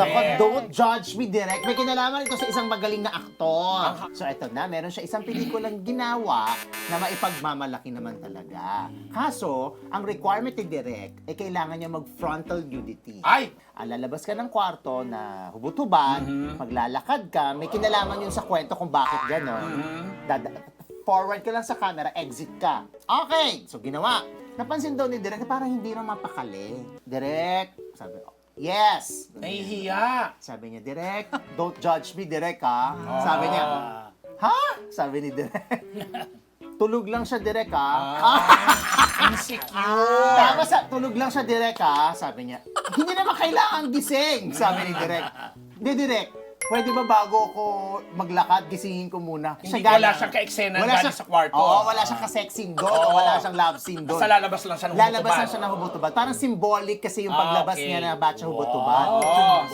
Nako, don't judge me, direct. May kinalaman ito sa isang magaling na aktor. So eto na, meron siya isang pelikulang ginawa na maipagmamalaki naman talaga. Kaso, ang requirement ni direct ay kailangan niya mag-frontal nudity. Ay! Lalabas ka ng kwarto na hubot-hubad, maglalakad ka, may kinalaman yun sa kwento kung bakit gano'n. Forward ka lang sa camera, exit ka. Okay, so ginawa. Napansin daw ni Direk na parang hindi na mapakali. Direk, sabi, yes. Nahihiya. Sabi niya, Direk, don't judge me, Direk, ha? Sabi niya, ha? Sabi ni Direk. Tulog lang siya, Direk, ha? Insecure. Tapos tulog lang siya, Direk, ha? Sabi niya, hindi naman kailangan gising, sabi ni Direk. Hindi, Direk, pwede ba bago ako maglakad, gisingin ko muna? Wala siyang ka-eksena galing sa kwarto. Oo, wala siyang ka-sexing doon, o wala siyang love scene doon. Sa lalabas lang siya ng Lalabas hubot-hubad. lang siya ng hubot-hubad. Parang symbolic kasi yung paglabas Okay. niya na batch hubot-hubad. Wow.